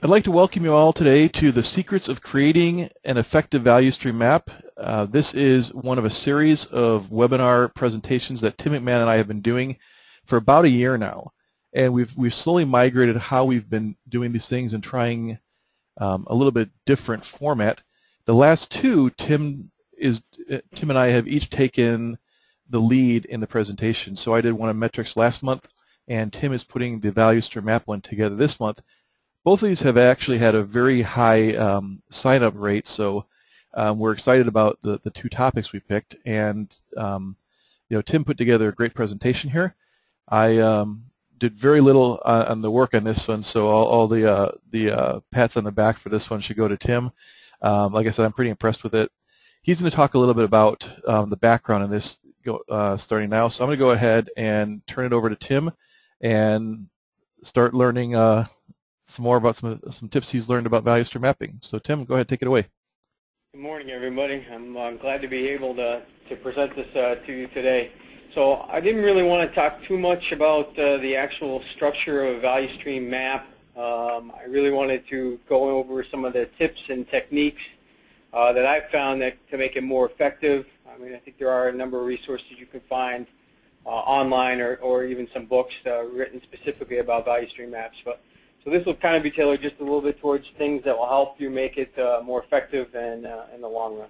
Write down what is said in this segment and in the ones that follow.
I'd like to welcome you all today to the Secrets of Creating an Effective Value Stream Map. This is one of a series of webinar presentations that Tim McMahon and I have been doing for about a year now. And we've slowly migrated how we've been doing these things and trying a little bit different format. The last two, Tim and I have each taken the lead in the presentation. So I did one on metrics last month, and Tim is putting the Value Stream Map one together this month. Both of these have actually had a very high sign-up rate, so we're excited about the two topics we picked. And Tim put together a great presentation here. I did very little on the work on this one, so all the pats on the back for this one should go to Tim. Like I said, I'm pretty impressed with it. He's going to talk a little bit about the background on this starting now. So I'm going to go ahead and turn it over to Tim and start learning some more about some tips he's learned about value stream mapping. So Tim, go ahead, take it away. Good morning, everybody. I'm glad to be able to present this to you today. So I didn't really want to talk too much about the actual structure of a value stream map. I really wanted to go over some of the tips and techniques that I've found to make it more effective. I mean, I think there are a number of resources you can find online or even some books written specifically about value stream maps. So this will kind of be tailored just a little bit towards things that will help you make it more effective in the long run.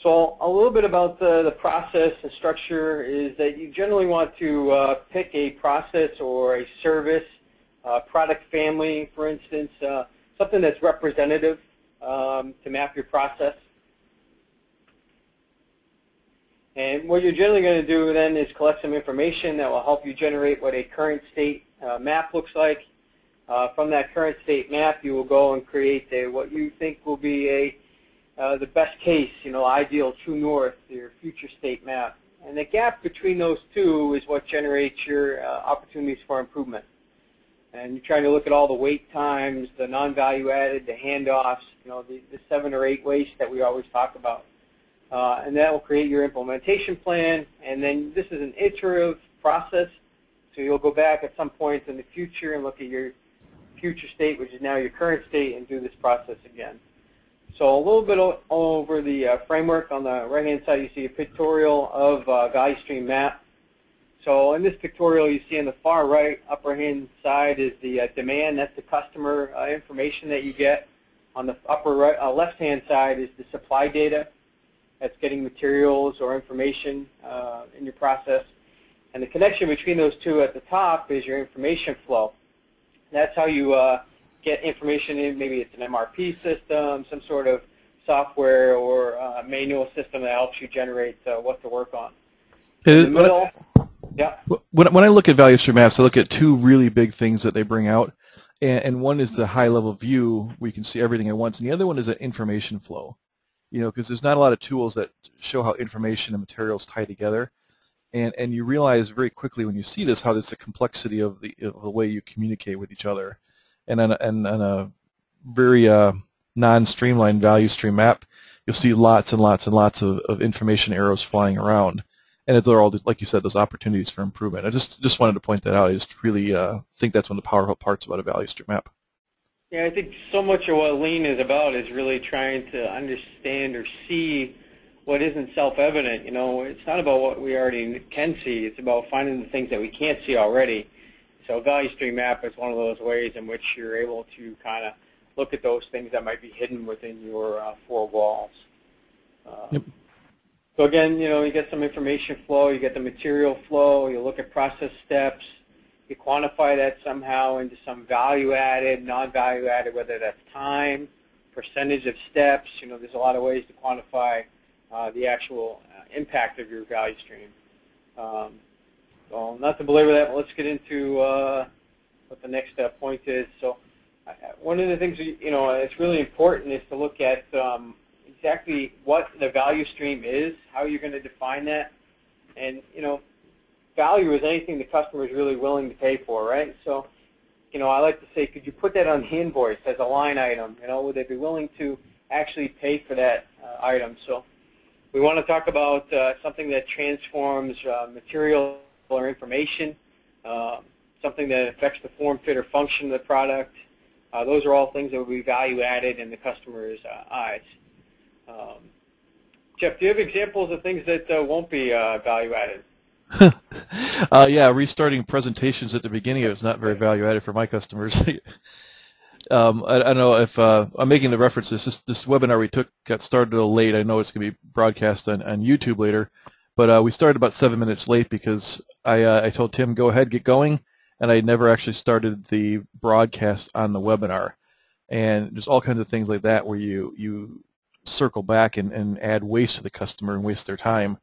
So a little bit about the process and structure is that you generally want to pick a process or a service, product family, for instance, something that's representative to map your process. And what you're generally going to do then is collect some information that will help you generate what a current state map looks like. From that current state map, you will go and create what you think will be the best case, ideal true north, your future state map. And the gap between those two is what generates your opportunities for improvement. And you're trying to look at all the wait times, the non-value added, the handoffs, the 7 or 8 wastes that we always talk about. And that will create your implementation plan, and then this is an iterative process, so you'll go back at some point in the future and look at your future state, which is now your current state, and do this process again. So a little bit over the framework. On the right-hand side, you see a pictorial of value stream map. So in this pictorial, you see on the far right, upper-hand side is the demand. That's the customer information that you get. On the upper right, left-hand side is the supply data. That's getting materials or information in your process. And the connection between those two at the top is your information flow. That's how you get information in. Maybe it's an MRP system, some sort of software or manual system that helps you generate what to work on. In the middle, yeah. When I look at value stream maps, I look at two really big things that they bring out. And one is the high-level view where you can see everything at once, and the other one is an information flow. Because there's not a lot of tools that show how information and materials tie together, and you realize very quickly when you see this how there's the complexity of the way you communicate with each other, and on a very non-streamlined value stream map, you'll see lots and lots and lots of information arrows flying around, and they're all, like you said, those opportunities for improvement. I just wanted to point that out. I just really think that's one of the powerful parts about a value stream map. Yeah, I think so much of what Lean is about is really trying to understand or see what isn't self-evident. It's not about what we already can see. It's about finding the things that we can't see already. So value stream map is one of those ways in which you're able to kind of look at those things that might be hidden within your 4 walls. Yep. So again, you get some information flow, you get the material flow, you look at process steps. You quantify that somehow into some value added, non-value added, whether that's time, percentage of steps. There's a lot of ways to quantify the actual impact of your value stream. So not to belabor that, but let's get into what the next point is. So one of the things it's really important is to look at exactly what the value stream is, how you're going to define that, and value is anything the customer is really willing to pay for, right? So, I like to say, could you put that on the invoice as a line item? Would they be willing to actually pay for that item? So we want to talk about something that transforms material or information, something that affects the form, fit, or function of the product. Those are all things that will be value added in the customer's eyes. Jeff, do you have examples of things that won't be value added? Yeah, restarting presentations at the beginning is not very value added for my customers. I don't know if I'm making the reference. This webinar we took got started a little late. I know it's going to be broadcast on YouTube later, but we started about 7 minutes late because I told Tim, go ahead, get going, and I never actually started the broadcast on the webinar. And there's all kinds of things like that where you circle back and add waste to the customer and waste their time.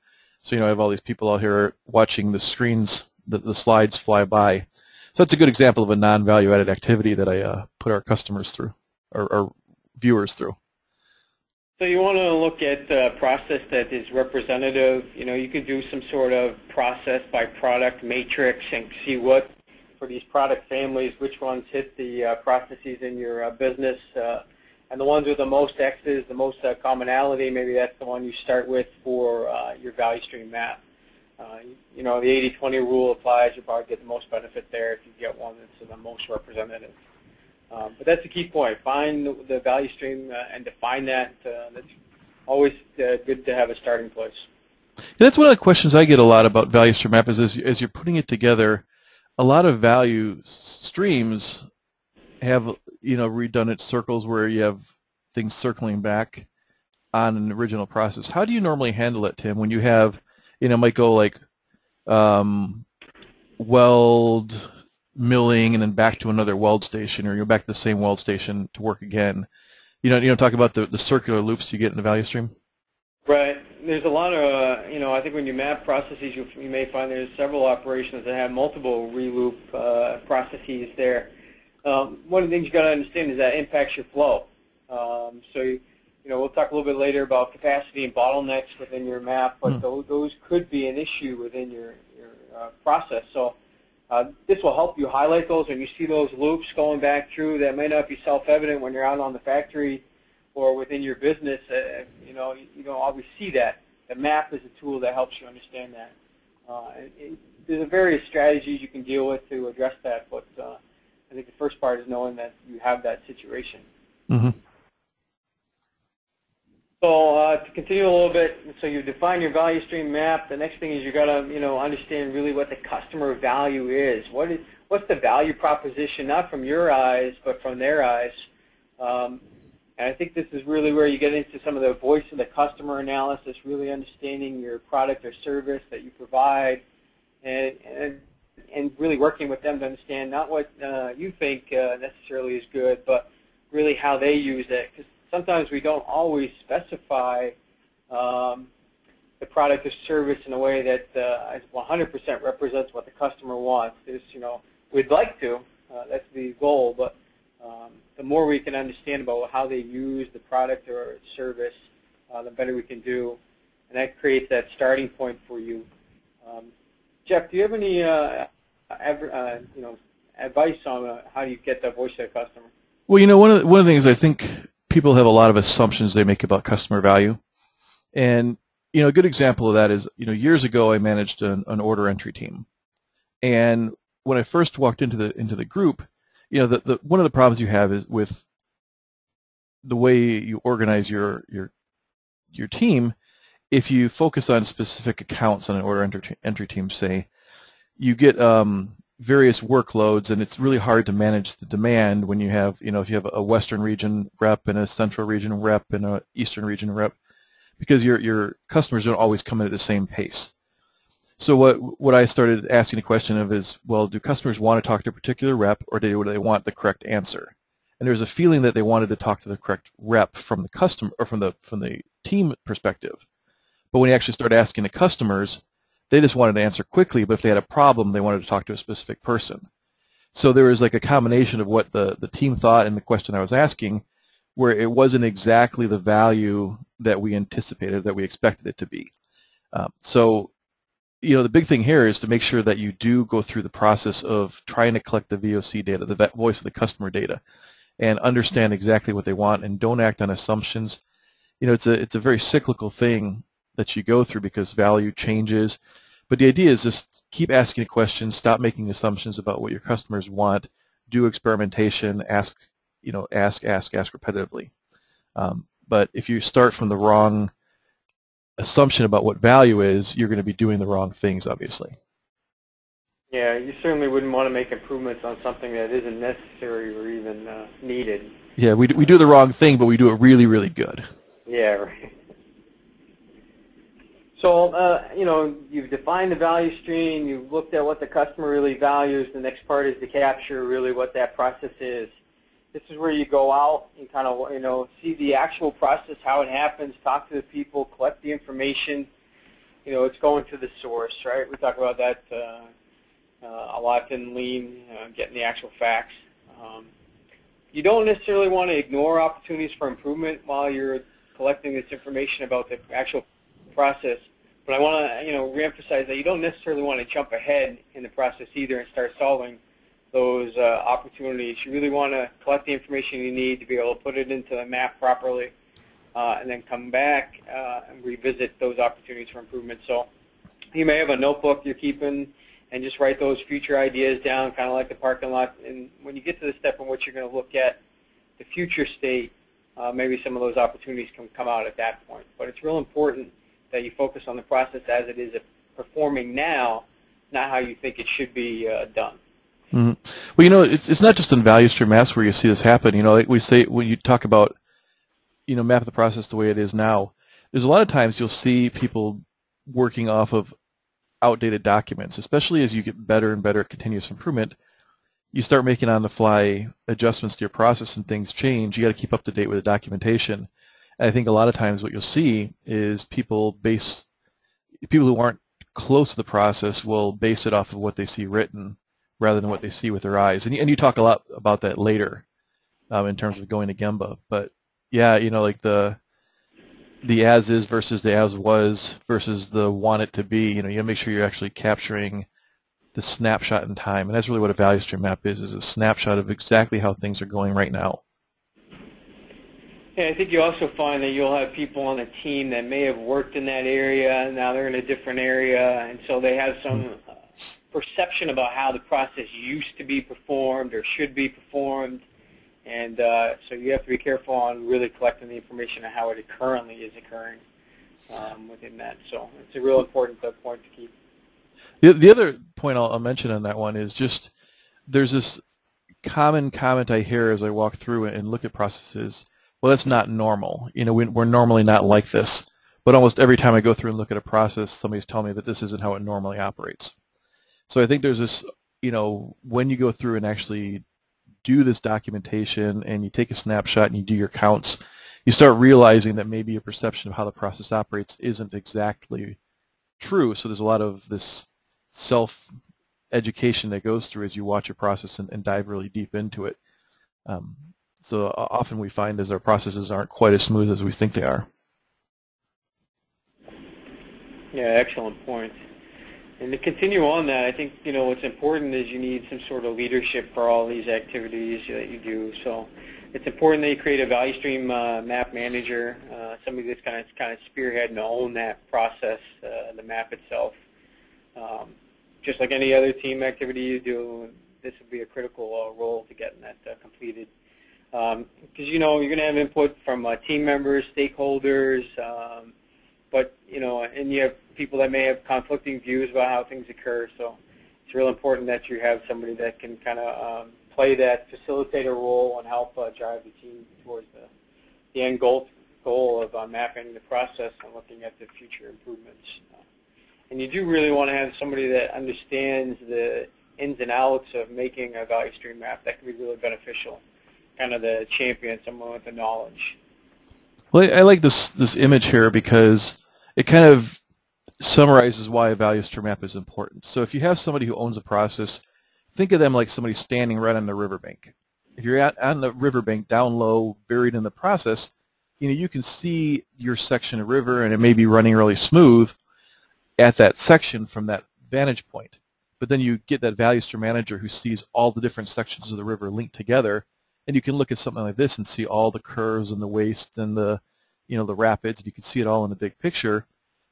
So, I have all these people out here watching the screens, the slides fly by. So that's a good example of a non-value added activity that I put our customers through, or viewers through. So you want to look at a process that is representative. You could do some sort of process by product matrix and see what, for these product families, which ones hit the processes in your business. And the ones with the most X's, the most commonality, maybe that's the one you start with for your value stream map. The 80-20 rule applies. You probably get the most benefit there if you get one that's the most representative. But that's the key point. Find the value stream and define that. That's always good to have a starting place. Yeah, that's one of the questions I get a lot about value stream map is as you're putting it together, a lot of value streams have redundant circles where you have things circling back on an original process. How do you normally handle it, Tim, when you have, might go like weld, milling, and then back to another weld station, or you're back to the same weld station to work again? Talk about the circular loops you get in the value stream? Right. There's a lot of, I think when you map processes, you may find there's several operations that have multiple reloop processes there. One of the things you got to understand is that impacts your flow. We'll talk a little bit later about capacity and bottlenecks within your map, but those could be an issue within your process. So this will help you highlight those when you see those loops going back through. That may not be self-evident when you're out on the factory or within your business. You don't always see that. The map is a tool that helps you understand that. There's various strategies you can deal with to address that, but I think the first part is knowing that you have that situation. Mm-hmm. So to continue a little bit, so you define your value stream map. The next thing is you got to understand really what the customer value is. What's the value proposition, not from your eyes, but from their eyes. And I think this is really where you get into some of the voice of the customer analysis, really understanding your product or service that you provide, and really working with them to understand not what you think necessarily is good, but really how they use it. Because sometimes we don't always specify the product or service in a way that 100% represents what the customer wants. We'd like to, that's the goal, but the more we can understand about how they use the product or service, the better we can do, and that creates that starting point for you. Jeff, do you have any advice on how do you get the voice of the customer? Well, one of the things I think people have a lot of assumptions they make about customer value, and a good example of that is years ago I managed an order entry team, and when I first walked into the group, one of the problems you have is with the way you organize your team. If you focus on specific accounts on an order entry team, say, you get various workloads, and it's really hard to manage the demand when you have, if you have a Western region rep and a Central region rep and a Eastern region rep, because your customers don't always come in at the same pace. So what I started asking the question of is, well, do customers want to talk to a particular rep, or do they want the correct answer? And there's a feeling that they wanted to talk to the correct rep from the customer or from the team perspective. But when you actually start asking the customers, they just wanted to answer quickly, but if they had a problem, they wanted to talk to a specific person. So there was like a combination of what the team thought and the question I was asking, where it wasn't exactly the value that we anticipated, that we expected it to be. So the big thing here is to make sure that you do go through the process of trying to collect the VOC data, the voice of the customer data, and understand exactly what they want, and don't act on assumptions. It's a very cyclical thing that you go through because value changes. But the idea is just keep asking questions, stop making assumptions about what your customers want, do experimentation, ask repetitively. But if you start from the wrong assumption about what value is, you're going to be doing the wrong things, obviously. Yeah, you certainly wouldn't want to make improvements on something that isn't necessary or even needed. Yeah, we do the wrong thing, but we do it really, really good. Yeah, right. So, you've defined the value stream, you've looked at what the customer really values. The next part is to capture really what that process is. This is where you go out and kind of, see the actual process, how it happens, talk to the people, collect the information. It's going to the source, right? We talk about that a lot in Lean, getting the actual facts. You don't necessarily want to ignore opportunities for improvement while you're collecting this information about the actual process. But I want to, reemphasize that you don't necessarily want to jump ahead in the process either and start solving those opportunities. You really want to collect the information you need to be able to put it into the map properly, and then come back and revisit those opportunities for improvement. So you may have a notebook you're keeping and just write those future ideas down, kind of like the parking lot. And when you get to the step in which you're going to look at the future state, maybe some of those opportunities can come out at that point. But it's real important that you focus on the process as it is performing now, not how you think it should be done. Mm-hmm. Well, it's not just in value stream maps where you see this happen. Like we say, when you talk about, map the process the way it is now, there's a lot of times you'll see people working off of outdated documents, especially as you get better and better at continuous improvement. You start making on-the-fly adjustments to your process and things change. You got to keep up to date with the documentation. And I think a lot of times what you'll see is people who aren't close to the process will base it off of what they see written rather than what they see with their eyes. And you talk a lot about that later in terms of going to Gemba. But yeah, like the as is versus the as was versus the want it to be, you got to make sure you're actually capturing the snapshot in time. And that's really what a value stream map is a snapshot of exactly how things are going right now. Yeah, I think you also find that you'll have people on a team that may have worked in that area, and now they're in a different area, and so they have some perception about how the process used to be performed or should be performed, and so you have to be careful on really collecting the information on how it currently is occurring within that. So it's a real important point to keep. The other point I'll mention on that one is just there's this common comment I hear as I walk through and look at processes. Well, that's not normal. We're normally not like this. But almost every time I go through and look at a process, somebody's telling me that this isn't how it normally operates. So I think there's this, when you go through and actually do this documentation and you take a snapshot and you do your counts, you start realizing that maybe your perception of how the process operates isn't exactly true. So there's a lot of this self-education that goes through as you watch a process and dive really deep into it. So often we find as our processes aren't quite as smooth as we think they are. Yeah, excellent point. And to continue on that, I think, what's important is you need some sort of leadership for all these activities that you do. So it's important that you create a value stream map manager, somebody that's kind of spearhead and own that process, the map itself. Just like any other team activity you do, this would be a critical role to getting that completed. Because you're going to have input from team members, stakeholders, but and you have people that may have conflicting views about how things occur. So it's real important that you have somebody that can kind of play that facilitator role and help drive the team towards the end goal of mapping the process and looking at the future improvements. And you do really want to have somebody that understands the ins and outs of making a value stream map. That can be really beneficial. Kind of the champion, someone with the knowledge. Well, I like this image here because it kind of summarizes why a value stream map is important. So if you have somebody who owns a process, think of them like somebody standing right on the riverbank. If you're on the riverbank, down low, buried in the process, you can see your section of river, and it may be running really smooth at that section from that vantage point. But then you get that value stream manager who sees all the different sections of the river linked together, and you can look at something like this and see all the curves and the waste and the rapids, and you can see it all in the big picture,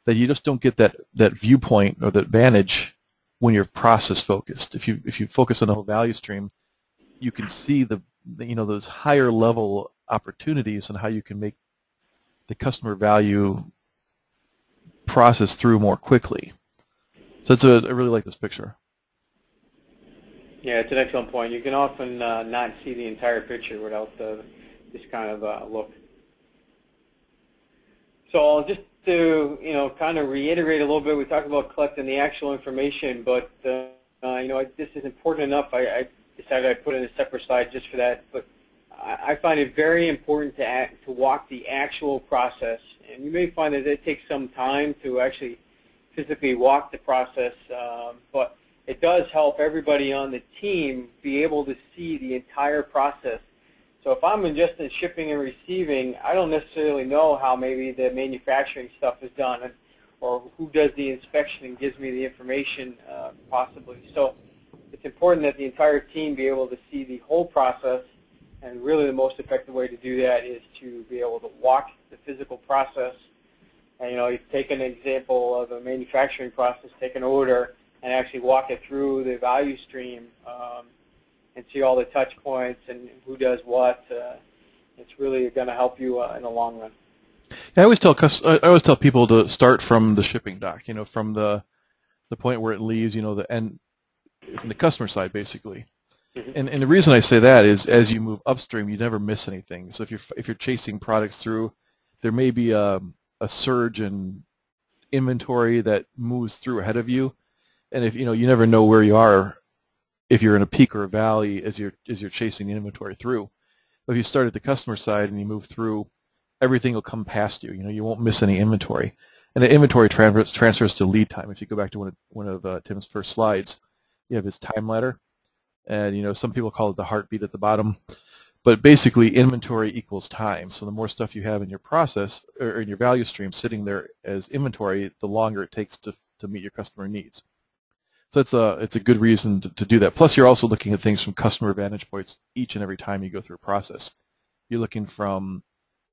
that you just don't get that viewpoint or that vantage when you're process focused. If you focus on the whole value stream, you can see the those higher level opportunities and how you can make the customer value process through more quickly. So I really like this picture. Yeah, it's an excellent point. You can often not see the entire picture without this kind of look. So just to kind of reiterate a little bit, we talked about collecting the actual information, but this is important enough. I decided I'd put in a separate slide just for that. But I find it very important to walk the actual process, and you may find that it takes some time to actually physically walk the process, but it does help everybody on the team be able to see the entire process. So if I'm just in shipping and receiving, I don't necessarily know how maybe the manufacturing stuff is done, or who does the inspection and gives me the information possibly. So it's important that the entire team be able to see the whole process, and really the most effective way to do that is to be able to walk the physical process. And you take an example of a manufacturing process, take an order, and actually walk it through the value stream and see all the touch points and who does what. It's really going to help you in the long run. Yeah, I always tell people to start from the shipping dock, from the point where it leaves, the end, from the customer side, basically. Mm-hmm. And the reason I say that is, as you move upstream, you never miss anything. So if you're chasing products through, there may be a surge in inventory that moves through ahead of you, and if you never know where you are, if you're in a peak or a valley as you're chasing the inventory through. But if you start at the customer side and you move through, everything will come past you. You won't miss any inventory, and the inventory transfers to lead time. If you go back to one of Tim's first slides, you have his time ladder, and some people call it the heartbeat at the bottom. But basically, inventory equals time. So the more stuff you have in your process or in your value stream sitting there as inventory, the longer it takes to meet your customer needs. So it's a good reason to do that. Plus, you're also looking at things from customer vantage points each and every time you go through a process. You're looking from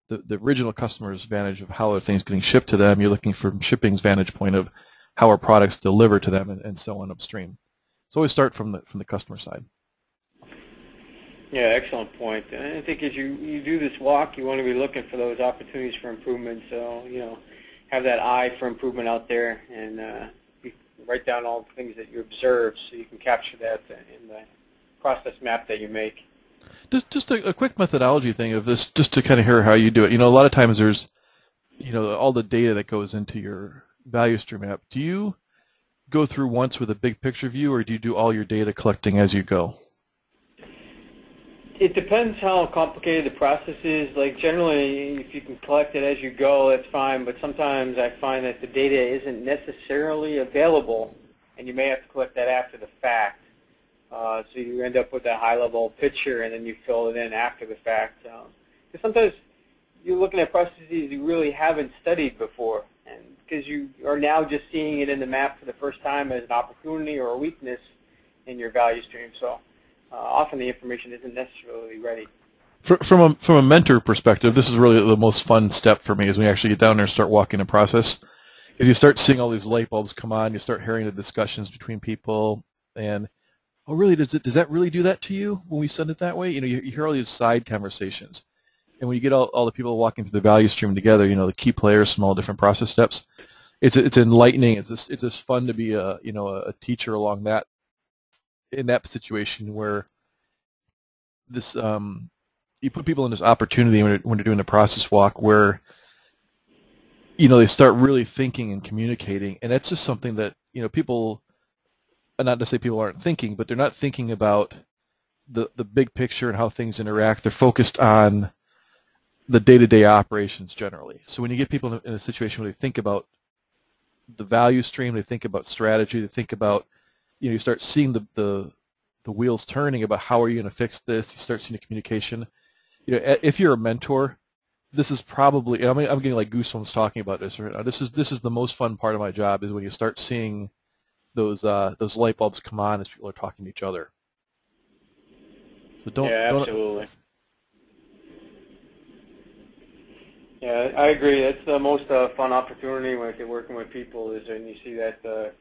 the original customer's vantage of how are things getting shipped to them. You're looking from shipping's vantage point of how are products delivered to them, and so on upstream. So always start from the customer side. Yeah, excellent point. And I think as you do this walk, you want to be looking for those opportunities for improvement. So, have that eye for improvement out there, and write down all the things that you observe so you can capture that in the process map that you make. Just a quick methodology thing of this, just to kind of hear how you do it. A lot of times there's, all the data that goes into your value stream map. Do you go through once with a big picture view, or do you do all your data collecting as you go? It depends how complicated the process is. Like generally, if you can collect it as you go, that's fine. But sometimes I find that the data isn't necessarily available, and you may have to collect that after the fact. So you end up with a high-level picture, and then you fill it in after the fact. Because sometimes you're looking at processes you really haven't studied before, and because you are now just seeing it in the map for the first time as an opportunity or a weakness in your value stream. So often the information isn't necessarily ready. From a mentor perspective, this is really the most fun step for me, is when you actually get down there and start walking the process. Because you start seeing all these light bulbs come on, you start hearing the discussions between people, and oh, really? Does that really do that to you when we send it that way? You hear all these side conversations, and when you get all the people walking through the value stream together, the key players from all different process steps, it's enlightening. It's just fun to be a teacher along that, in that situation where this you put people in this opportunity when they're doing the process walk where they start really thinking and communicating, and that's just something that people. Not to say people aren't thinking, but they're not thinking about the big picture and how things interact. They're focused on the day-to-day operations generally. So when you get people in a situation where they think about the value stream, they think about strategy, they think about, you start seeing the wheels turning about how are you going to fix this. You start seeing the communication. If you're a mentor, this is probably, I'm getting like goosebumps talking about this right now. This is the most fun part of my job, is when you start seeing those light bulbs come on as people are talking to each other. So absolutely. Yeah, I agree. That's the most fun opportunity when you're working with people, is when you see that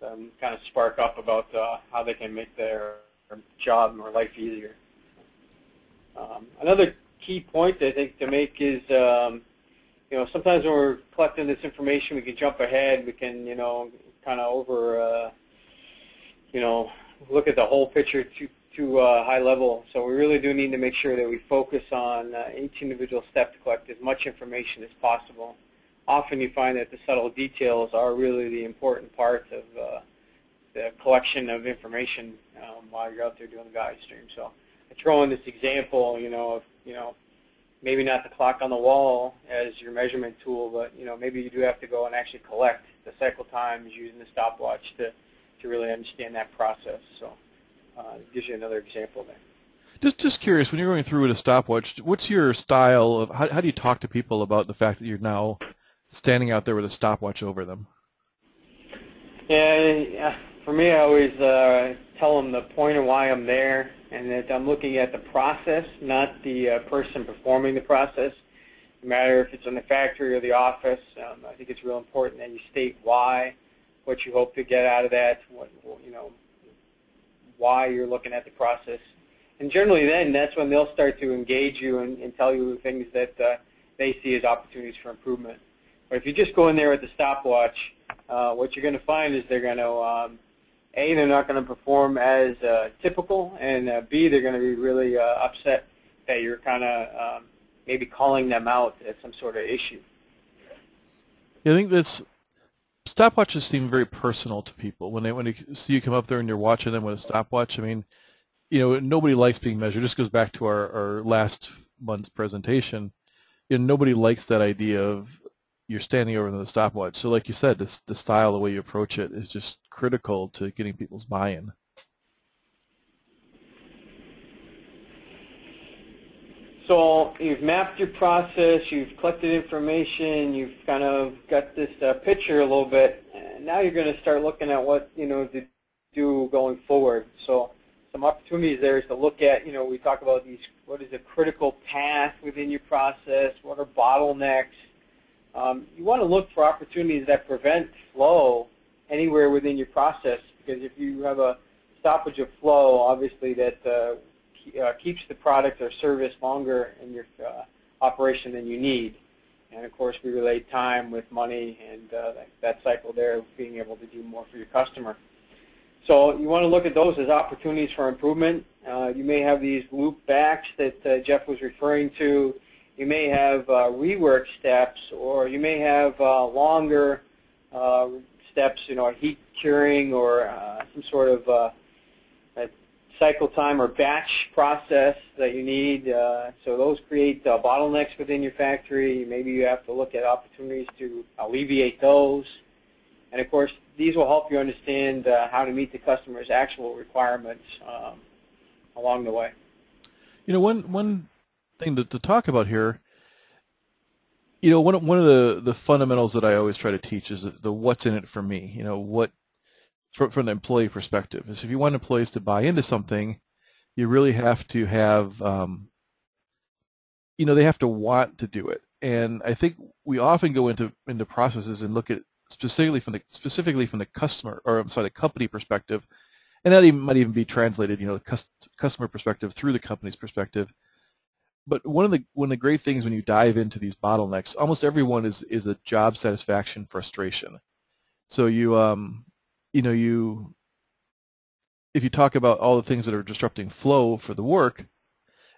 kind of spark up about how they can make their job or life easier. Another key point I think to make is, sometimes when we're collecting this information, we can jump ahead. We can, kind of look at the whole picture too high level. So we really do need to make sure that we focus on each individual step to collect as much information as possible. Often you find that the subtle details are really the important part of the collection of information while you're out there doing the value stream. So I throw in this example, of maybe not the clock on the wall as your measurement tool, but maybe you do have to go and actually collect the cycle times using the stopwatch to really understand that process. So it gives you another example there. Just curious, when you're going through with a stopwatch, what's your style of how do you talk to people about the fact that you're now standing out there with a stopwatch over them? Yeah, for me, I always tell them the point of why I'm there, and that I'm looking at the process, not the person performing the process. No matter if it's in the factory or the office, I think it's real important that you state why, what you hope to get out of that, why you're looking at the process. And generally then, that's when they'll start to engage you and tell you things that they see as opportunities for improvement. But if you just go in there with the stopwatch, what you're going to find is they're going to, A, they're not going to perform as typical, and B, they're going to be really upset that you're kind of maybe calling them out as some sort of issue. Yeah, I think stopwatches seem very personal to people. When they see you come up there and you're watching them with a stopwatch, I mean, nobody likes being measured. This goes back to our last month's presentation. Nobody likes that idea of you're standing over the stopwatch. So like you said, the style, the way you approach it is just critical to getting people's buy-in. So you've mapped your process, you've collected information, you've kind of got this picture a little bit, and now you're going to start looking at what, to do going forward. So some opportunities there is to look at, we talk about these, what is a critical path within your process, what are bottlenecks. You want to look for opportunities that prevent flow anywhere within your process, because if you have a stoppage of flow, obviously that keeps the product or service longer in your operation than you need. And of course, we relate time with money, and that cycle there of being able to do more for your customer. So you want to look at those as opportunities for improvement. You may have these loop backs that Jeff was referring to. You may have rework steps, or you may have longer steps, heat curing, or some sort of cycle time or batch process that you need. So those create bottlenecks within your factory. Maybe you have to look at opportunities to alleviate those. And of course, these will help you understand how to meet the customer's actual requirements along the way. One thing to talk about here, one of the fundamentals that I always try to teach is the what's in it for me. What from the employee perspective is, if you want employees to buy into something, you really have to have, they have to want to do it. And I think we often go into processes and look at specifically from the customer, or I'm sorry, the company perspective, and that might even be translated, customer perspective through the company's perspective. But one of the great things when you dive into these bottlenecks, almost everyone is a job satisfaction frustration. So if you talk about all the things that are disrupting flow for the work,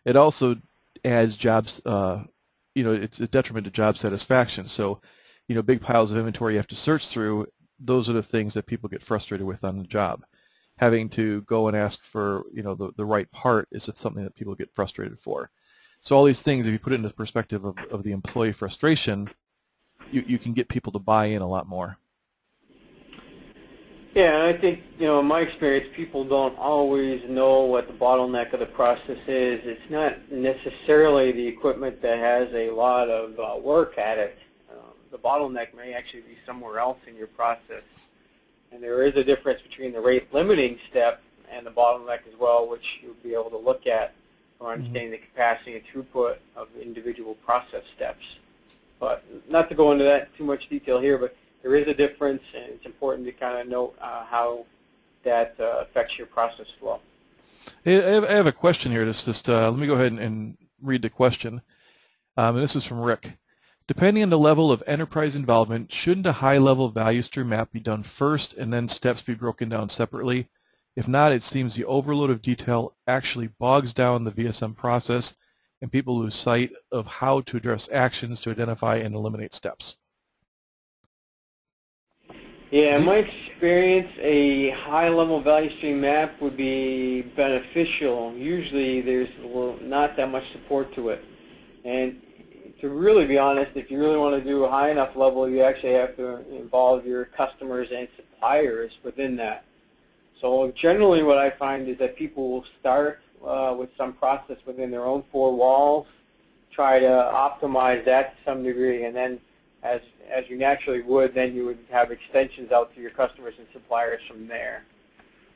it also adds jobs, it's a detriment to job satisfaction. So, big piles of inventory you have to search through, those are the things that people get frustrated with on the job. Having to go and ask for, the right part is something that people get frustrated for. So all these things, if you put it in the perspective of the employee frustration, you can get people to buy in a lot more. Yeah, and I think, in my experience, people don't always know what the bottleneck of the process is. It's not necessarily the equipment that has a lot of work at it. The bottleneck may actually be somewhere else in your process. And there is a difference between the rate limiting step and the bottleneck as well, which you'll be able to look at for understanding the capacity and throughput of individual process steps. But not to go into that too much detail here, but there is a difference, and it's important to kind of note how that affects your process flow. Hey, I have a question here. Let me go ahead and read the question. And this is from Rick. Depending on the level of enterprise involvement, shouldn't a high-level value stream map be done first and then steps be broken down separately? If not, it seems the overload of detail actually bogs down the VSM process and people lose sight of how to address actions to identify and eliminate steps. Yeah, in my experience, a high-level value stream map would be beneficial. Usually there's not that much support to it. And to really be honest, if you really want to do a high enough level, you actually have to involve your customers and suppliers within that. So generally what I find is that people will start with some process within their own four walls, try to optimize that to some degree, and then as you naturally would, then you would have extensions out to your customers and suppliers from there.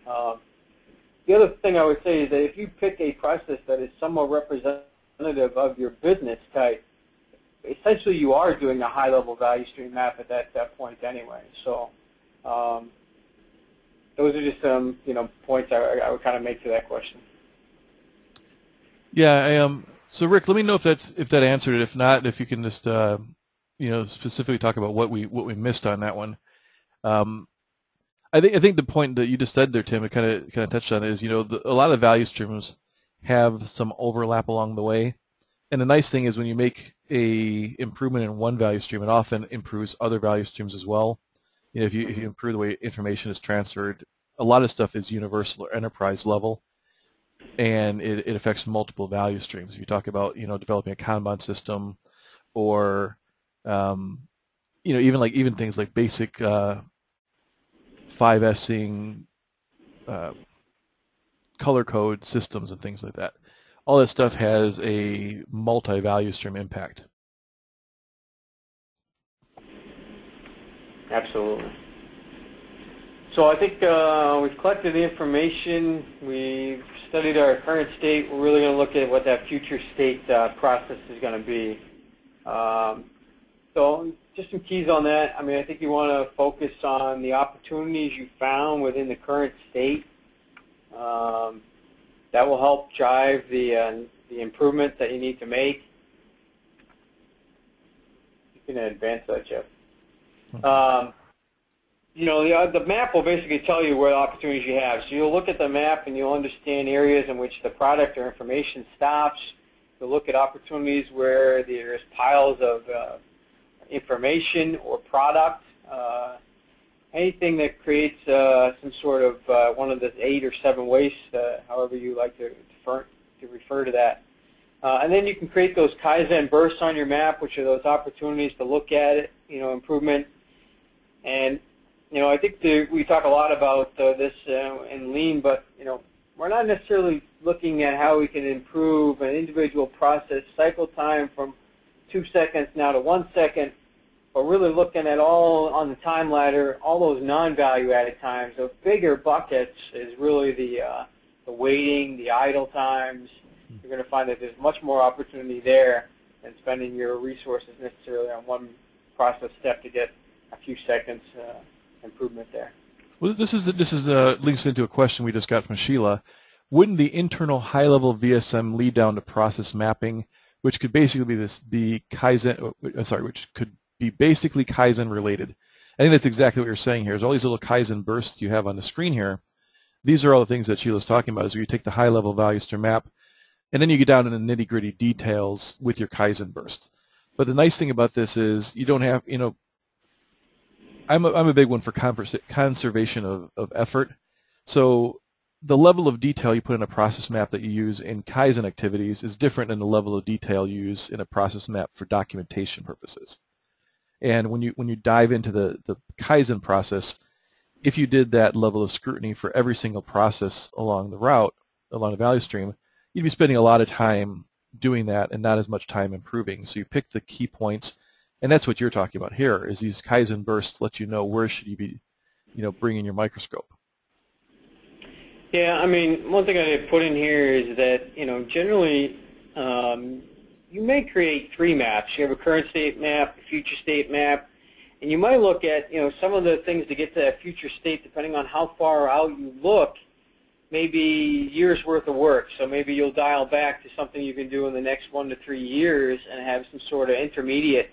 The other thing I would say is that if you pick a process that is somewhat representative of your business type, essentially you are doing a high-level value stream map at that point anyway. So those are just some points I would kind of make to that question. Yeah, so Rick, let me know if that answered it. If not, if you can just specifically talk about what we missed on that one. I think the point that you just said there, Tim, it kind of touched on is a lot of value streams have some overlap along the way, and the nice thing is when you make a improvement in one value stream, it often improves other value streams as well. If you improve the way information is transferred, a lot of stuff is universal or enterprise level, and it affects multiple value streams. If you talk about developing a Kanban system, or even things like basic 5S'ing, color code systems and things like that. All that stuff has a multi-value stream impact. Absolutely. So I think we've collected the information. We've studied our current state. We're really going to look at what that future state process is going to be. So just some keys on that. I mean, I think you want to focus on the opportunities you found within the current state. That will help drive the improvements that you need to make. You can advance that, Jeff. The map will basically tell you what opportunities you have. So you'll look at the map and you'll understand areas in which the product or information stops. You'll look at opportunities where there's piles of information or product, anything that creates some sort of one of the 8 or 7 wastes, however you like to refer to that. And then you can create those Kaizen bursts on your map, which are those opportunities to look at it, improvement. And I think we talk a lot about this in Lean, but we're not necessarily looking at how we can improve an individual process cycle time from 2 seconds now to 1 second, but really looking at all on the time ladder, all those non-value added times. The bigger buckets is really the waiting, the idle times. You're going to find that there's much more opportunity there than spending your resources necessarily on one process step to get a few seconds improvement there. Well, this links into a question we just got from Sheila. Wouldn't the internal high-level VSM lead down to process mapping, which could basically be Kaizen? Which could be basically Kaizen related? I think that's exactly what you're saying here. Is all these little Kaizen bursts you have on the screen here. These are all the things that Sheila's talking about. Is where you take the high-level value stream map, and then you get down into the nitty-gritty details with your Kaizen burst. But the nice thing about this is you don't have, I'm a big one for conservation of effort. So the level of detail you put in a process map that you use in Kaizen activities is different than the level of detail you use in a process map for documentation purposes. And when you dive into the Kaizen process, if you did that level of scrutiny for every single process along the route, along the value stream, you'd be spending a lot of time doing that and not as much time improving. So you pick the key points, and that's what you're talking about here, is these Kaizen bursts let you know where should you be, bringing your microscope. Yeah, I mean, one thing I put in here is that, generally you may create 3 maps. You have a current state map, a future state map, And you might look at, some of the things to get to that future state, depending on how far out you look, maybe years worth of work. So maybe you'll dial back to something you can do in the next 1 to 3 years and have some sort of intermediate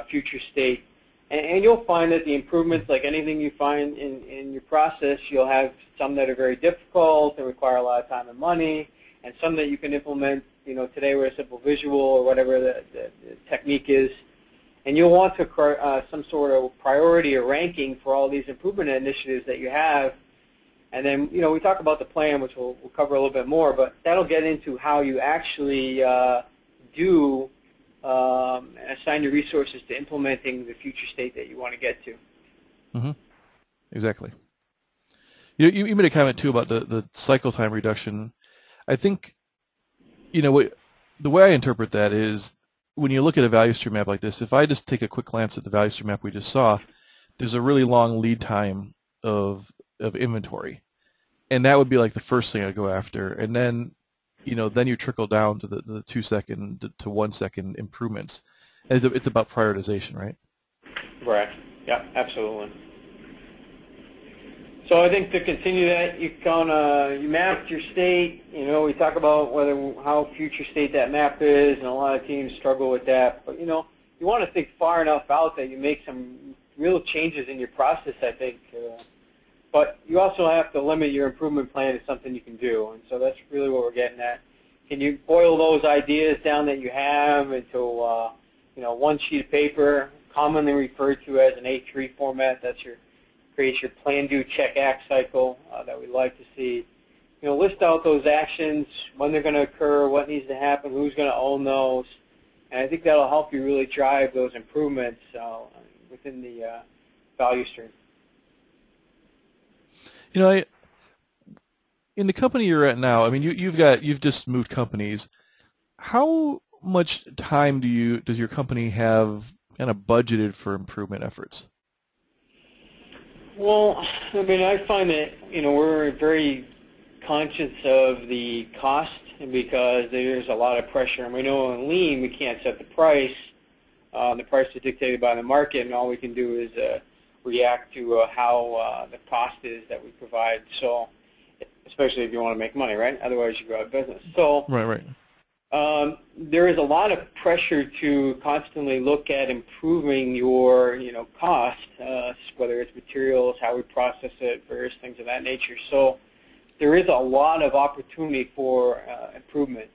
future state. And you'll find that the improvements, like anything you find in your process, you'll have some that are very difficult and require a lot of time and money, and some that you can implement, today with a simple visual or whatever the technique is. And you'll want to some sort of priority or ranking for all these improvement initiatives that you have. And then, we talk about the plan, which we'll cover a little bit more, but that'll get into how you actually assign your resources to implementing the future state that you want to get to. Mm-hmm. Exactly. You made a comment, too, about the cycle time reduction. I think, the way I interpret that is when you look at a value stream map like this, if I just take a quick glance at the value stream map we just saw, there's a really long lead time of inventory. And that would be like the first thing I'd go after. And then, then you trickle down to the 2 second to 1 second improvements. And it's about prioritization, right? Right. Yeah, absolutely. So I think to continue that, you mapped your state. We talk about how future state that map is, and a lot of teams struggle with that. But you want to think far enough out that you make some real changes in your process, I think. But you also have to limit your improvement plan to something you can do, and so that's really what we're getting at. Can you boil those ideas down that you have into one sheet of paper, commonly referred to as an A3 format? That's creates your plan, do, check, act cycle that we'd like to see. List out those actions, when they're going to occur, what needs to happen, who's going to own those, and I think that'll help you really drive those improvements within the value stream. In the company you're at now, I mean, you've just moved companies. How much time does your company have kind of budgeted for improvement efforts? Well, I mean, I find that we're very conscious of the cost, because there's a lot of pressure, and we know in lean we can't set the price. The price is dictated by the market, and all we can do is react to how the cost is that we provide. So, especially if you want to make money, right? Otherwise, you go out of business. So, right. There is a lot of pressure to constantly look at improving your, cost, whether it's materials, how we process it, various things of that nature. So, there is a lot of opportunity for improvement.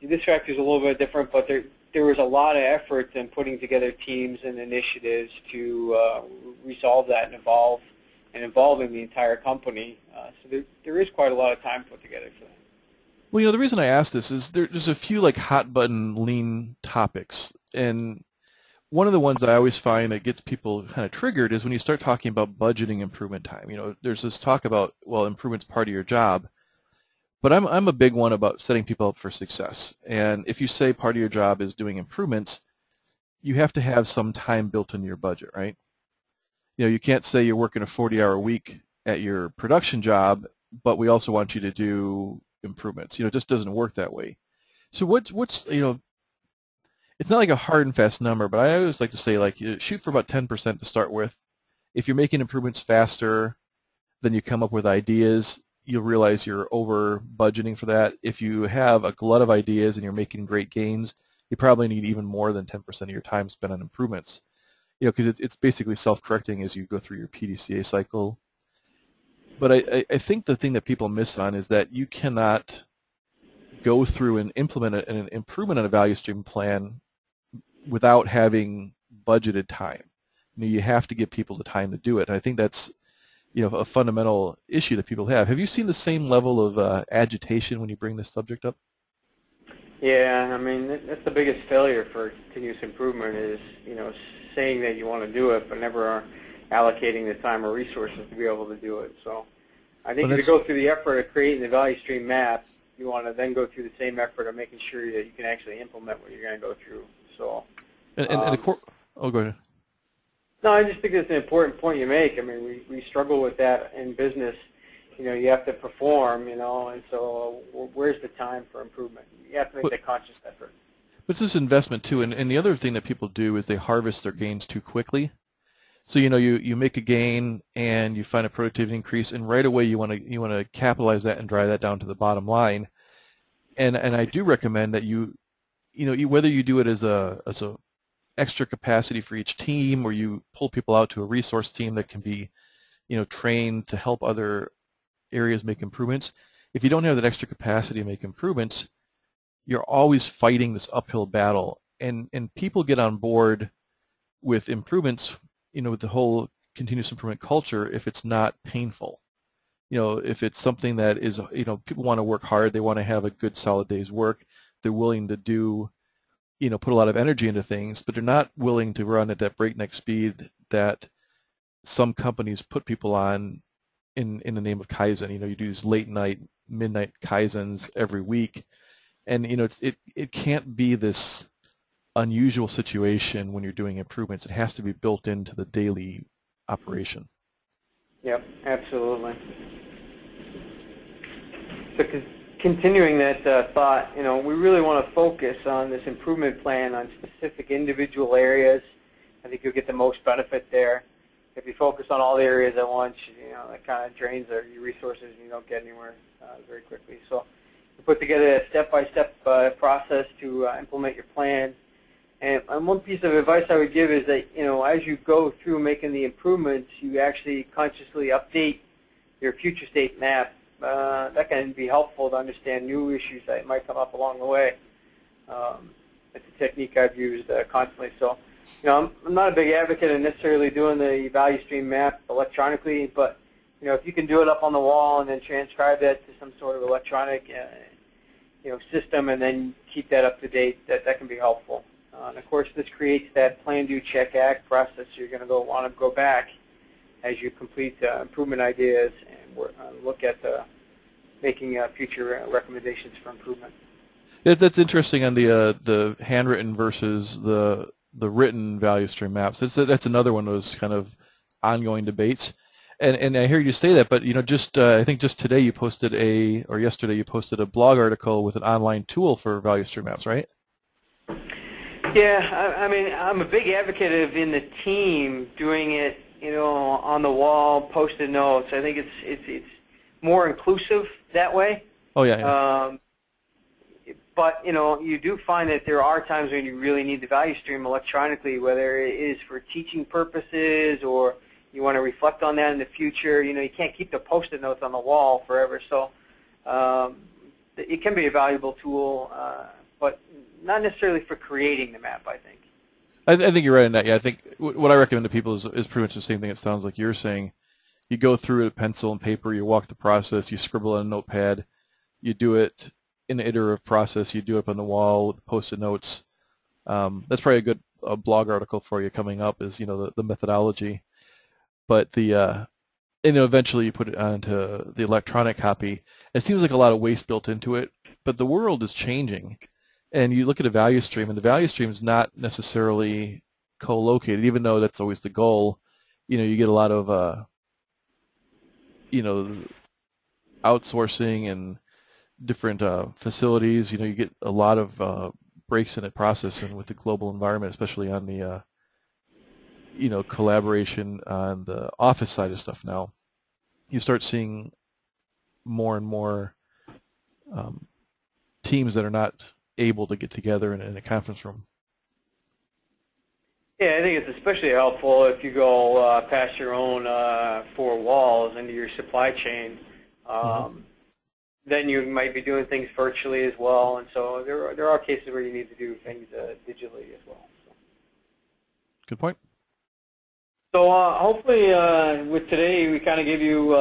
This factor is a little bit different, but there was a lot of effort in putting together teams and initiatives to resolve that and involving the entire company. So there is quite a lot of time put together for that. Well, the reason I ask this is there's a few like hot button lean topics, and one of the ones I always find that gets people kind of triggered is when you start talking about budgeting improvement time. There's this talk about, well, improvement's part of your job, but I'm a big one about setting people up for success. And if you say part of your job is doing improvements, you have to have some time built into your budget, right? You can't say you're working a 40-hour week at your production job, but we also want you to do improvements. It just doesn't work that way. So what's it's not like a hard and fast number, but I always like to say, like, shoot for about 10% to start with. If you're making improvements faster, then you come up with ideas, you'll realize you're over budgeting for that. If you have a glut of ideas and you're making great gains, you probably need even more than 10% of your time spent on improvements. Because it's basically self-correcting as you go through your PDCA cycle. But I think the thing that people miss on is that you cannot go through and implement an improvement on a value stream plan without having budgeted time. You have to give people the time to do it. And I think that's a fundamental issue that people have. Have you seen the same level of agitation when you bring this subject up? Yeah, I mean, that's the biggest failure for continuous improvement is, saying that you want to do it, but never allocating the time or resources to be able to do it. So I think if you go through the effort of creating the value stream map, you want to then go through the same effort of making sure that you can actually implement what you're going to go through. So, go ahead. No, I just think it's an important point you make. I mean, we struggle with that in business. You have to perform, and so where's the time for improvement? You have to make that conscious effort. But it's this investment too, and the other thing that people do is they harvest their gains too quickly. So you make a gain and you find a productivity increase, and right away you want to capitalize that and drive that down to the bottom line. And I do recommend that whether you do it as a extra capacity for each team, or you pull people out to a resource team that can be trained to help other areas make improvements. If you don't have that extra capacity to make improvements, you're always fighting this uphill battle, and people get on board with improvements, with the whole continuous improvement culture if it's not painful. If it's something that is, people want to work hard, they want to have a good solid day's work, they're willing to do, put a lot of energy into things, but they're not willing to run at that breakneck speed that some companies put people on in the name of Kaizen. You do these late night, midnight Kaizens every week, and it can't be this unusual situation when you're doing improvements. It has to be built into the daily operation. Yep, absolutely. So continuing that thought, we really want to focus on this improvement plan on specific individual areas. I think you'll get the most benefit there. If you focus on all the areas at once, that kind of drains your resources and you don't get anywhere very quickly. So we put together a step-by-step process to implement your plan. And one piece of advice I would give is that, as you go through making the improvements, you actually consciously update your future state map. That can be helpful to understand new issues that might come up along the way. It's a technique I've used constantly. So, I'm not a big advocate of necessarily doing the value stream map electronically, but, if you can do it up on the wall and then transcribe that to some sort of electronic, system, and then keep that up to date, that can be helpful. And of course, this creates that plan, do, check, act process. You're going to want to go back as you complete improvement ideas and look at making future recommendations for improvement. That's interesting on the handwritten versus the written value stream maps. That's another one of those kind of ongoing debates. And I hear you say that, but I think just today you posted or yesterday you posted a blog article with an online tool for value stream maps, right? Yeah, I mean, I'm a big advocate of in the team doing it, on the wall, post-it notes. I think it's more inclusive that way. Oh yeah. But you do find that there are times when you really need the value stream electronically, whether it is for teaching purposes or you want to reflect on that in the future. You can't keep the post-it notes on the wall forever. So it can be a valuable tool, but not necessarily for creating the map, I think. I think you're right on that. Yeah, I think what I recommend to people is pretty much the same thing. It sounds like you're saying. You go through it with pencil and paper, you walk the process, you scribble on a notepad, you do it in an iterative process, you do it up on the wall with Post-it notes. That's probably a good blog article for you coming up is, the methodology. But eventually you put it onto the electronic copy. It seems like a lot of waste built into it, but the world is changing. And you look at a value stream, and the value stream is not necessarily co-located, even though that's always the goal. You get a lot of, outsourcing and different facilities. You get a lot of breaks in it processing with the global environment, especially on the, collaboration on the office side of stuff now. You start seeing more and more teams that are not able to get together in a conference room. Yeah, I think it's especially helpful if you go past your own four walls into your supply chain. Then you might be doing things virtually as well, and so there are cases where you need to do things digitally as well. So. Good point. So hopefully with today we kind of give you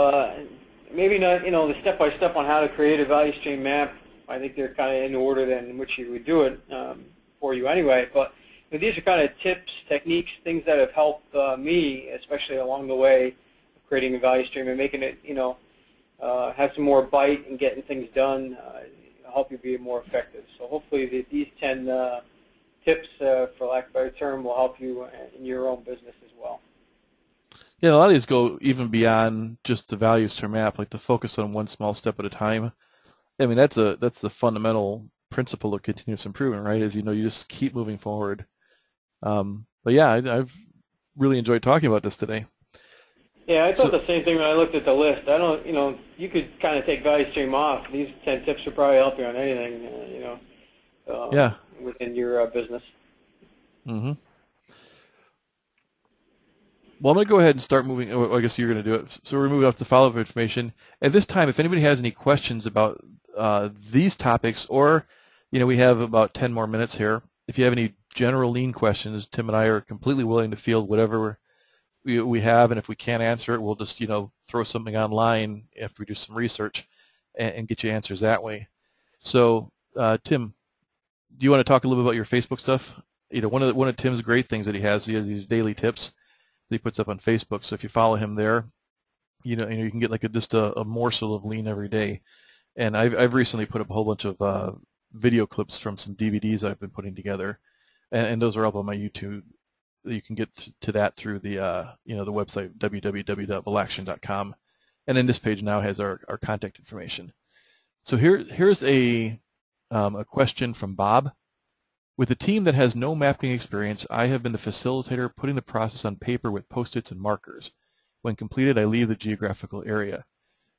maybe not the step-by-step on how to create a value stream map. I think they're kind of in order in which you would do it for you anyway. But these are kind of tips, techniques, things that have helped me, especially along the way, of creating a value stream and making it, have some more bite and getting things done, help you be more effective. So hopefully these 10 tips, for lack of a better term, will help you in your own business as well. Yeah, a lot of these go even beyond just the value stream map, like the focus on one small step at a time. I mean, that's the fundamental principle of continuous improvement, right? Is, you know, you just keep moving forward. But yeah, I've really enjoyed talking about this today. Yeah, I thought the same thing when I looked at the list. I don't, you know, you could kind of take value stream off. These 10 tips would probably help you on anything, you know, Yeah. within your business. Mm-hmm. Well, I'm going to go ahead and start moving. Oh, I guess you're going to do it. So we're moving up to follow-up information. At this time, if anybody has any questions about these topics, or, you know, we have about 10 more minutes here. If you have any general lean questions, Tim and I are completely willing to field whatever we have, and if we can't answer it, we'll just, you know, throw something online after we do some research and get you answers that way. So, Tim, do you want to talk a little bit about your Facebook stuff? You know, one of Tim's great things that he has these daily tips that he puts up on Facebook. So if you follow him there, you know you can get like just a morsel of lean every day. And I've recently put up a whole bunch of video clips from some DVDs I've been putting together, and those are up on my YouTube. You can get to that through the you know, the website www.velaction.com, and then this page now has our contact information. So here's a question from Bob. With a team that has no mapping experience, I have been the facilitator putting the process on paper with Post-its and markers. When completed, I leave the geographical area.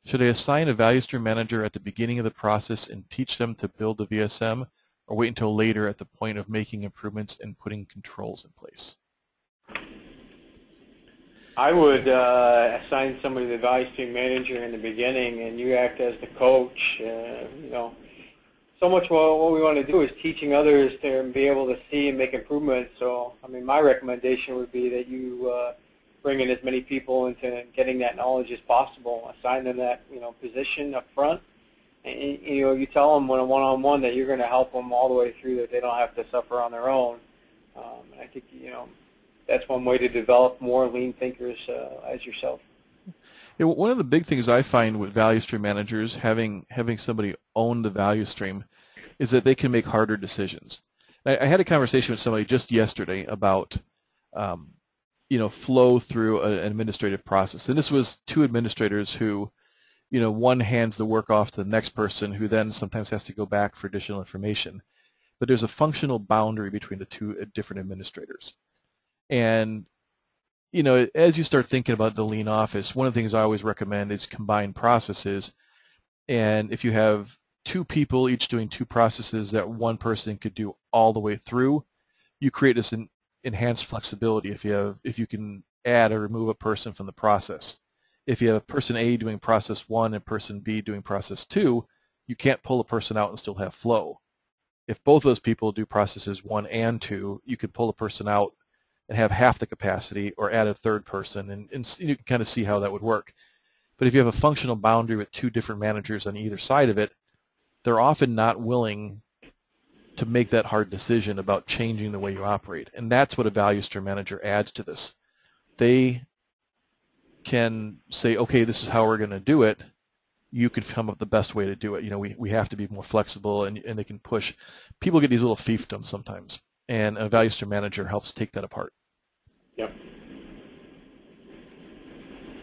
Should I assign a value stream manager at the beginning of the process and teach them to build the VSM, or wait until later at the point of making improvements and putting controls in place? I would assign somebody the value stream manager in the beginning, and you act as the coach. You know, so much what we want to do is teaching others to be able to see and make improvements. So, I mean, my recommendation would be that you bring in as many people into getting that knowledge as possible. Assign them that, you know, position up front, and you know, you tell them on a one-on-one that you're going to help them all the way through, that they don't have to suffer on their own. I think, you know, that's one way to develop more lean thinkers as yourself. Yeah, one of the big things I find with value stream managers, having somebody own the value stream, is that they can make harder decisions. I had a conversation with somebody just yesterday about you know, flow through an administrative process, and this was two administrators who, you know, one hands the work off to the next person, who then sometimes has to go back for additional information. But there's a functional boundary between the two different administrators. And, you know, as you start thinking about the lean office, one of the things I always recommend is combined processes. And if you have two people each doing two processes that one person could do all the way through, you create this enhanced flexibility if you can add or remove a person from the process. If you have person A doing process 1 and person B doing process 2, you can't pull a person out and still have flow. If both those people do processes 1 and 2, you could pull a person out and have half the capacity, or add a third person, and you can kind of see how that would work. But if you have a functional boundary with two different managers on either side of it, they're often not willing to make that hard decision about changing the way you operate. And that's what a value stream manager adds to this. They can say, okay, this is how we're going to do it. You can come up with the best way to do it. You know, we have to be more flexible, and they can push. People get these little fiefdoms sometimes, and a value stream manager helps take that apart. Yep.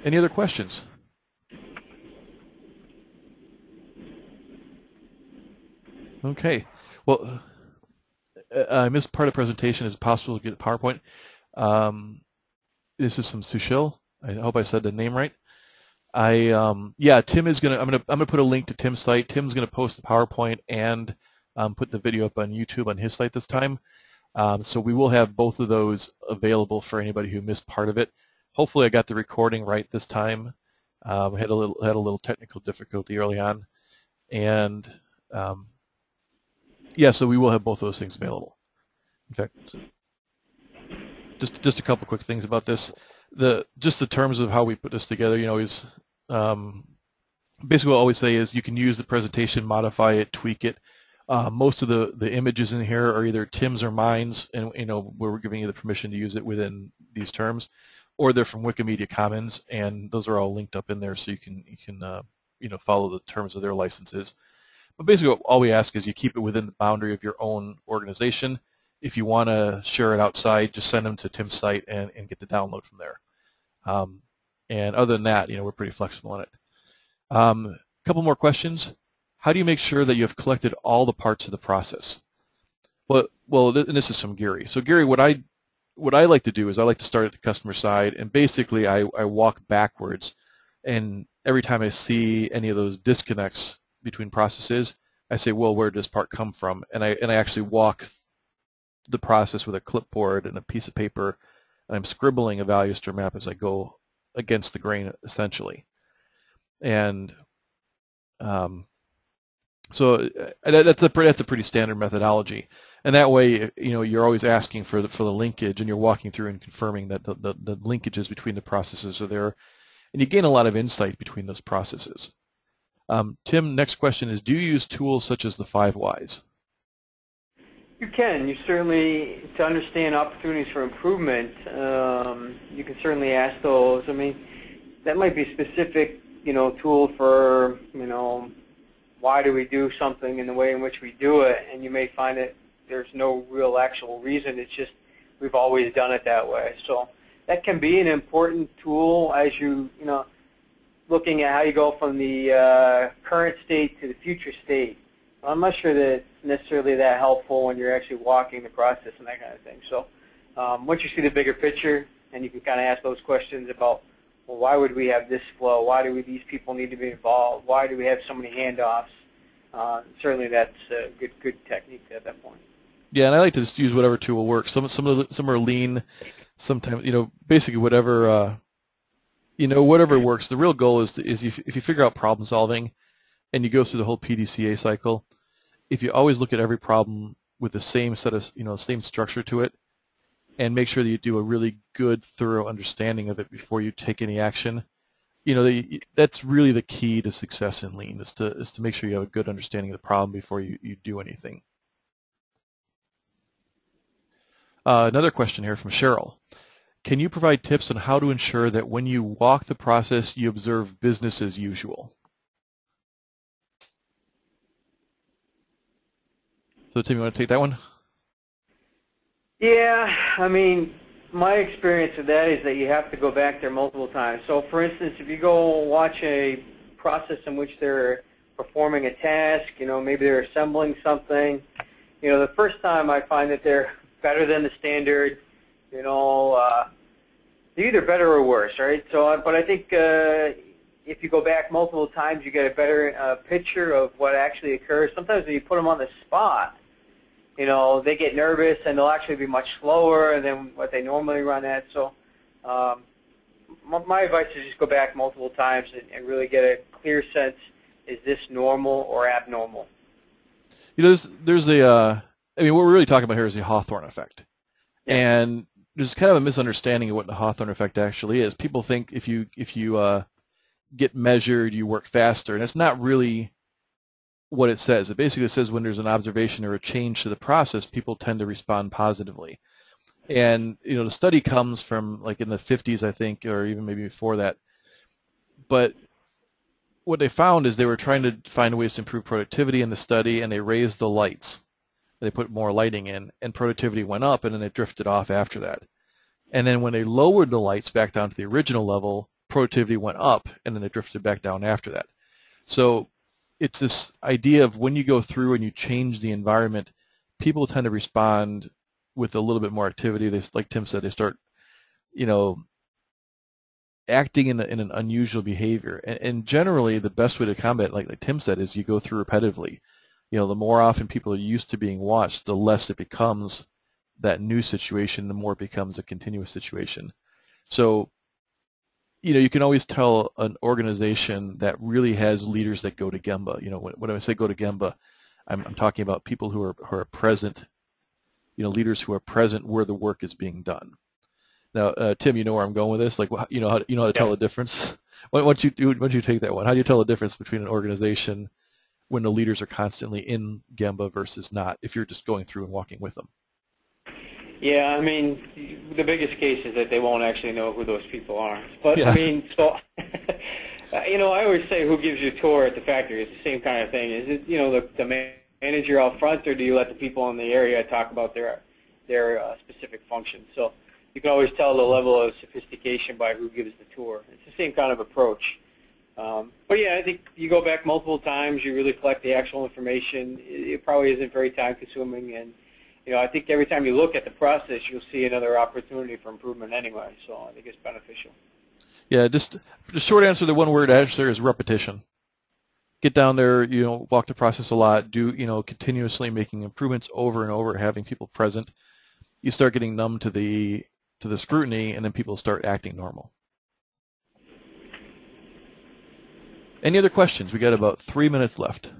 Any other questions? Okay. Well, I missed part of the presentation. Is it possible to get a PowerPoint? This is some Sushil. I hope I said the name right. Yeah, Tim is gonna. I'm gonna put a link to Tim's site. Tim's gonna post the PowerPoint and put the video up on YouTube on his site this time. So we will have both of those available for anybody who missed part of it. Hopefully, I got the recording right this time. Had a little technical difficulty early on, and yeah, so we will have both those things available. In fact, just a couple quick things about this. Just the terms of how we put this together, you know, is basically what I always say is you can use the presentation, modify it, tweak it. Most of the images in here are either Tim's or mine's, and you know, where we're giving you the permission to use it within these terms, or they're from Wikimedia Commons, and those are all linked up in there, so you can you know, follow the terms of their licenses. But basically, all we ask is you keep it within the boundary of your own organization. If you want to share it outside, just send them to Tim's site and get the download from there. And other than that, you know, we're pretty flexible on it. A couple more questions. how do you make sure that you have collected all the parts of the process? Well, and this is from Gary. So Gary, what I like to do is I like to start at the customer side, and basically I walk backwards, and every time I see any of those disconnects between processes, I say, well, where did this part come from? And I actually walk the process with a clipboard and a piece of paper, and I'm scribbling a value stream map as I go against the grain, essentially. And so that's a pretty standard methodology, and that way, you're always asking for the linkage, and you're walking through and confirming that the linkages between the processes are there, and you gain a lot of insight between those processes. Tim, next question is: do you use tools such as the 5 Whys? You can. You certainly, to understand opportunities for improvement, you can certainly ask those. I mean, that might be a specific, tool for, why do we do something in the way in which we do it, and you may find that there's no real actual reason. It's just we've always done it that way. So that can be an important tool as looking at how you go from the current state to the future state. I'm not sure that it's necessarily that helpful when you're actually walking the process and that kind of thing. So once you see the bigger picture, and you can kind of ask those questions about, well, why would we have this flow? Why do these people need to be involved? Why do we have so many handoffs? Certainly that's a good technique at that point. Yeah, and I like to just use whatever tool works. Some are lean, sometimes, basically whatever whatever works. The real goal is if you figure out problem solving and you go through the whole PDCA cycle, if you always look at every problem with the same set of, same structure to it, and make sure that you do a really good, thorough understanding of it before you take any action, that's really the key to success in Lean, is to make sure you have a good understanding of the problem before you do anything. Another question here from Cheryl. Can you provide tips on how to ensure that when you walk the process, you observe business as usual? So Tim, you want to take that one? Yeah, I mean, my experience with that is that you have to go back there multiple times. So for instance, if you go watch a process in which they're performing a task, maybe they're assembling something, the first time I find that they're better than the standard, they're either better or worse, right? So, but I think if you go back multiple times, you get a better picture of what actually occurs. Sometimes when you put them on the spot, they get nervous and they'll actually be much slower than what they normally run at. So my advice is just go back multiple times and really get a clear sense, is this normal or abnormal? There's a, what we're really talking about here is the Hawthorne effect. Yeah. And there's kind of a misunderstanding of what the Hawthorne effect actually is. People think if you get measured, you work faster, and it's not really what it says. It basically says when there's an observation or a change to the process, people tend to respond positively. And the study comes from like in the 50s, I think, or even maybe before that. But what they found is they were trying to find ways to improve productivity in the study, and they raised the lights. They put more lighting in, and productivity went up, and then it drifted off after that. And then when they lowered the lights back down to the original level, productivity went up, and then it drifted back down after that. So it's this idea of when you go through and you change the environment, people tend to respond with a little bit more activity. They, like Tim said, they start, acting in an unusual behavior. And generally, the best way to combat, like Tim said, is you go through repetitively. The more often people are used to being watched, the less it becomes that new situation, the more it becomes a continuous situation. So, you can always tell an organization that really has leaders that go to Gemba. When I say go to Gemba, I'm talking about people who are present, leaders who are present where the work is being done. Now, Tim, you know where I'm going with this? Like, how to tell the difference? Why don't you take that one? How do you tell the difference between an organization when the leaders are constantly in Gemba versus not, if you're just going through and walking with them? Yeah, I mean, the biggest case is that they won't actually know who those people are. But, yeah. I mean, so, I always say, who gives you a tour at the factory? It's the same kind of thing. Is it, the manager out front, or do you let the people in the area talk about their specific functions? So you can always tell the level of sophistication by who gives the tour. It's the same kind of approach. But yeah, I think you go back multiple times, you really collect the actual information. It probably isn't very time consuming, and I think every time you look at the process, you'll see another opportunity for improvement anyway. So I think it's beneficial. Yeah, just the short answer, the one word answer is repetition. Get down there, walk the process a lot, do, continuously making improvements over and over, having people present. You start getting numb to the scrutiny, and then people start acting normal. Any other questions? We got about 3 minutes left.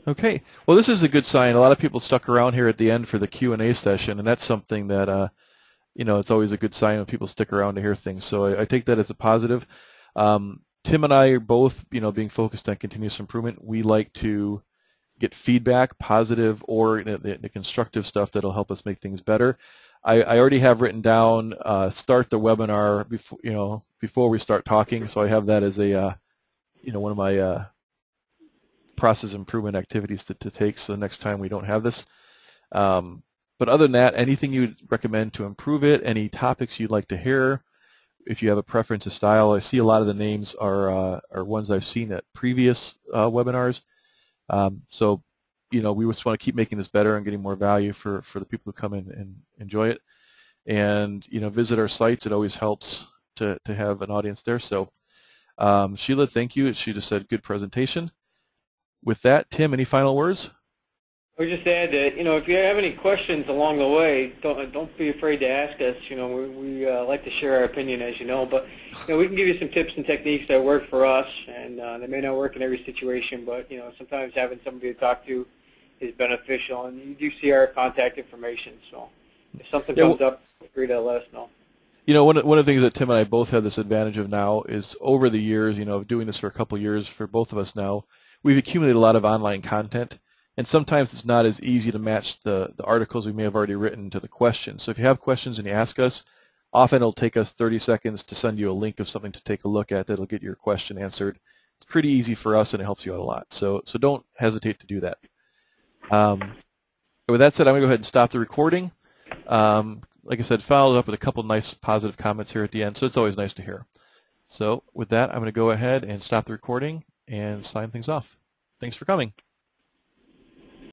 Okay. Well, this is a good sign. A lot of people stuck around here at the end for the Q&A session, and that's something that, it's always a good sign when people stick around to hear things. So I take that as a positive. Tim and I are both, being focused on continuous improvement. We like to get feedback, positive or the constructive stuff that'll help us make things better. I already have written down start the webinar before we start talking. So I have that as a one of my process improvement activities to take. So next time we don't have this. But other than that, anything you'd recommend to improve it? Any topics you'd like to hear? If you have a preference of style, I see a lot of the names are ones I've seen at previous webinars. So, we just want to keep making this better and getting more value for the people who come in and enjoy it. And, visit our sites. It always helps to have an audience there. So, Sheila, thank you. She just said good presentation. With that, Tim, any final words? I would just add that, if you have any questions along the way, don't be afraid to ask us. We like to share our opinion, as you know, but we can give you some tips and techniques that work for us, and they may not work in every situation, but sometimes having somebody to talk to is beneficial, and you do see our contact information. So if something comes up, feel free to let us know. One of the things that Tim and I both have this advantage of now is over the years, of doing this for a couple of years for both of us now, we've accumulated a lot of online content. And sometimes it's not as easy to match the articles we may have already written to the questions. So if you have questions and you ask us, often it'll take us 30 seconds to send you a link of something to take a look at that'll get your question answered. It's pretty easy for us, and it helps you out a lot. So don't hesitate to do that. With that said, I'm going to go ahead and stop the recording. Like I said, followed up with a couple nice positive comments here at the end, so it's always nice to hear. So with that, I'm going to go ahead and stop the recording and sign things off. Thanks for coming.